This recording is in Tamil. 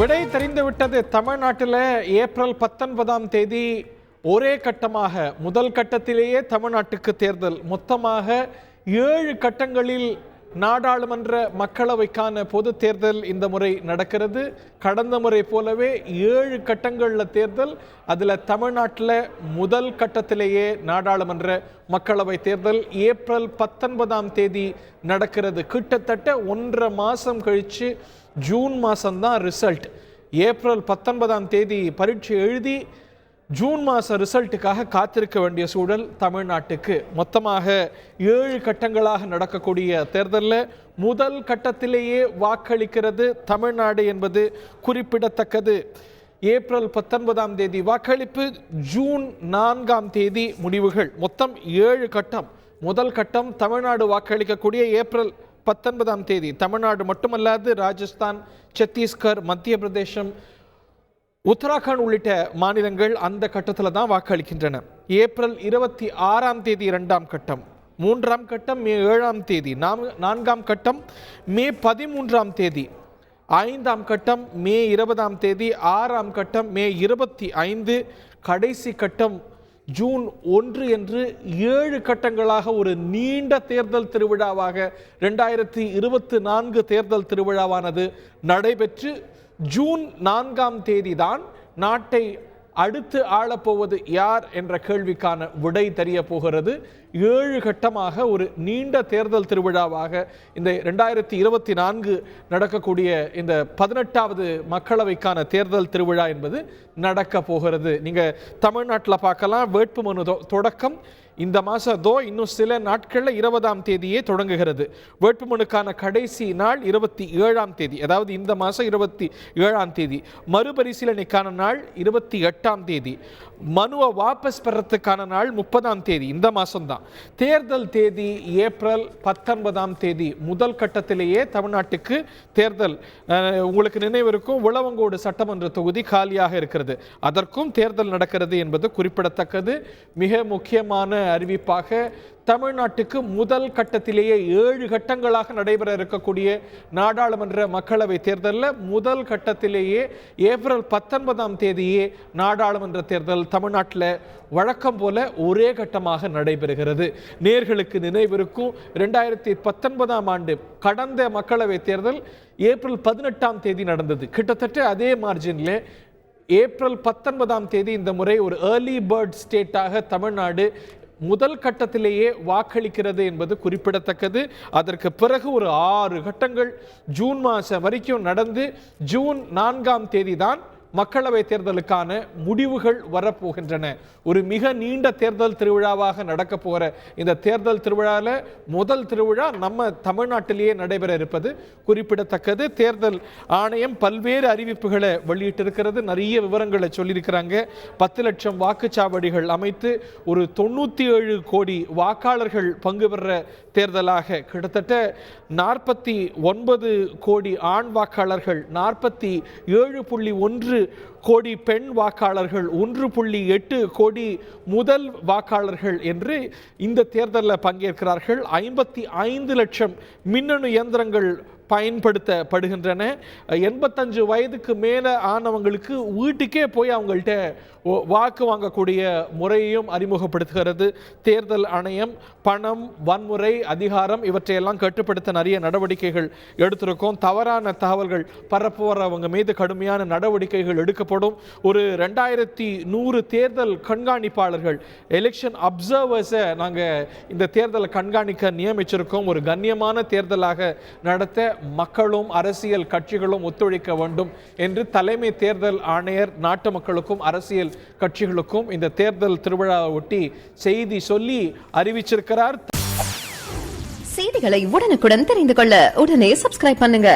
விடை தெரிந்துவிட்டது. தமிழ்நாட்டில் ஏப்ரல் 19ஆம் தேதி ஒரே கட்டமாக முதல் கட்டத்திலேயே தமிழ்நாட்டுக்கு தேர்தல். மொத்தமாக 7 கட்டங்களில் நாடாளுமன்ற மக்களவைக்கான பொது தேர்தல் இந்த முறை நடக்கிறது. கடந்த முறை போலவே 7 கட்டங்களில் தேர்தல். அதில் தமிழ்நாட்டில் முதல் கட்டத்திலேயே நாடாளுமன்ற மக்களவை தேர்தல் ஏப்ரல் 19ஆம் தேதி நடக்கிறது. கிட்டத்தட்ட 1.5 மாதம் கழித்து ஜூன் மாதம்தான் ரிசல்ட். ஏப்ரல் 19ஆம் தேதி பரீட்சை எழுதி ஜூன் மாத ரிசல்ட்டுக்காக காத்திருக்க வேண்டிய சூழல் தமிழ்நாட்டுக்கு. மொத்தமாக 7 கட்டங்களாக நடக்கக்கூடிய தேர்தலில் முதல் கட்டத்திலேயே வாக்களிக்கிறது தமிழ்நாடு என்பது குறிப்பிடத்தக்கது. ஏப்ரல் 19ஆம் தேதி வாக்களிப்பு, ஜூன் 4ஆம் தேதி முடிவுகள். மொத்தம் 7 கட்டம். முதல் கட்டம் தமிழ்நாடு வாக்களிக்கக்கூடிய ஏப்ரல் 19ஆம் தேதி. தமிழ்நாடு மட்டுமல்லாது ராஜஸ்தான், சத்தீஸ்கர், மத்திய பிரதேசம், உத்தராகண்ட் உள்ளிட்ட மாநிலங்கள் அந்த கட்டத்தில் தான் வாக்களிக்கின்றன. ஏப்ரல் 26ஆம் தேதி 2ஆம் கட்டம், 3ஆம் கட்டம் மே 7ஆம் தேதி, 4ஆம் கட்டம் மே 13ஆம் தேதி, 5ஆம் கட்டம் மே 20ஆம் தேதி, 6ஆம் கட்டம் மே 25, கடைசி கட்டம் ஜூன் 1 என்று 7 கட்டங்களாக ஒரு நீண்ட தேர்தல் திருவிழாவாக 2024 தேர்தல் திருவிழாவானது நடைபெற்று ஜூன் 4ஆம் தேதி தான் நாட்டை அடுத்து ஆளப்போவது யார் என்ற கேள்விக்கான விடை தெரிய போகிறது. 7 கட்டமாக ஒரு நீண்ட தேர்தல் திருவிழாவாக இந்த 2024 நடக்கக்கூடிய இந்த 18வது மக்களவைக்கான தேர்தல் திருவிழா என்பது நடக்க போகிறது. நீங்கள் தமிழ்நாட்டில் பார்க்கலாம், வேட்புமனு தொடக்கம் இந்த மாதம் இன்னும் சில நாட்களில் 20ஆம் தேதியே தொடங்குகிறது. வேட்புமனுக்கான கடைசி நாள் 27ஆம் தேதி, அதாவது இந்த மாதம் 27ஆம் தேதி. மறுபரிசீலனைக்கான நாள் 28ஆம் தேதி. மனுவை வாபஸ் பெறத்துக்கான நாள் 30ஆம் தேதி, இந்த மாதம்தான். தேர்தல் தேதி ஏப்ரல் 19ஆம் தேதி. முதல் கட்டத்திலேயே தமிழ்நாட்டுக்கு தேர்தல். உங்களுக்கு நினைவிருக்கும், விளவங்கோடு சட்டமன்ற தொகுதி காலியாக இருக்கிறது. அதற்கும் தேர்தல் நடக்கிறது என்பது குறிப்பிடத்தக்கது. மிக முக்கியமான அறிவிப்பாக தமிழ்நாட்டுக்கு முதல் கட்டத்திலேயே 7 கட்டங்களாக நடைபெற இருக்கக்கூடிய நாடாளுமன்ற மக்களவை தேர்தலில் முதல் கட்டத்திலேயே ஏப்ரல் 19ஆம் தேதியே நாடாளுமன்ற தேர்தல் தமிழ்நாட்டில் வழக்கம் போல ஒரே கட்டமாக நடைபெறுகிறது. நேர்களுக்கு நினைவிருக்கும், 2019ஆம் ஆண்டு கடந்த மக்களவை தேர்தல் ஏப்ரல் 18ஆம் தேதி நடந்தது. கிட்டத்தட்ட அதே மார்ஜினில் ஏப்ரல் 19ஆம் தேதி இந்த முறை ஒரு ஏர்லி பேர்ட் ஸ்டேட்டாக தமிழ்நாடு முதல் கட்டத்திலேயே வாக்களிக்கிறது என்பது குறிப்பிடத்தக்கது. அதற்கு பிறகு ஒரு 6 கட்டங்கள் ஜூன் மாதம் வரைக்கும் நடந்து ஜூன் 4ஆம் தேதி தான் மக்களவை தேர்தலுக்கான முடிவுகள் வரப்போகின்றன. ஒரு மிக நீண்ட தேர்தல் திருவிழாவாக நடக்க போகிற இந்த தேர்தல் திருவிழாவில் முதல் திருவிழா நம்ம தமிழ்நாட்டிலேயே நடைபெற இருப்பது குறிப்பிடத்தக்கது. தேர்தல் ஆணையம் பல்வேறு அறிவிப்புகளை வெளியிட்டிருக்கிறது. நிறைய விவரங்களை சொல்லியிருக்கிறாங்க. 10 லட்சம் வாக்குச்சாவடிகள் அமைத்து ஒரு 97 கோடி வாக்காளர்கள் பங்கு பெற தேர்தலாக, கிட்டத்தட்ட 49 கோடி ஆண் வாக்காளர்கள், 47.1 கோடி பெண் வாக்காளர்கள், 1.8 கோடி முதல் வாக்காளர்கள் என்று இந்த தேர்தலில் பங்கேற்கிறார்கள். 55 லட்சம் மின்னணு இயந்திரங்கள் பயன்படுத்தப்படுகின்றன. 85 வயதுக்கு மேலே ஆனவங்களுக்கு வீட்டுக்கே போய் அவங்கள்ட்ட வாக்கு வாங்கக்கூடிய முறையையும் அறிமுகப்படுத்துகிறது தேர்தல் ஆணையம். பணம், வன்முறை, அதிகாரம் இவற்றையெல்லாம் கட்டுப்படுத்த நிறைய நடவடிக்கைகள் எடுத்திருக்கோம். தவறான தகவல்கள் பரப்புவரவங்க மீது கடுமையான நடவடிக்கைகள் எடுக்கப்படும். ஒரு 2100 தேர்தல் கண்காணிப்பாளர்கள், எலெக்ஷன் அப்சர்வர்ஸை நாங்கள் இந்த தேர்தலை கண்காணிக்க நியமிச்சிருக்கோம். ஒரு கண்ணியமான தேர்தலாக நடத்த மக்களும் அரசியல் கட்சிகளும் ஒத்துழைக்க வேண்டும் என்று தலைமை தேர்தல் ஆணையர் நாட்டு மக்களுக்கும் அரசியல் கட்சிகளுக்கும் இந்த தேர்தல் திருவிழாவை ஒட்டி செய்தி சொல்லி அறிவிச்சிருக்கிறார். செய்திகளை உடனுக்குடன் தெரிந்து கொள்ள உடனே சப்ஸ்கிரைப் பண்ணுங்க.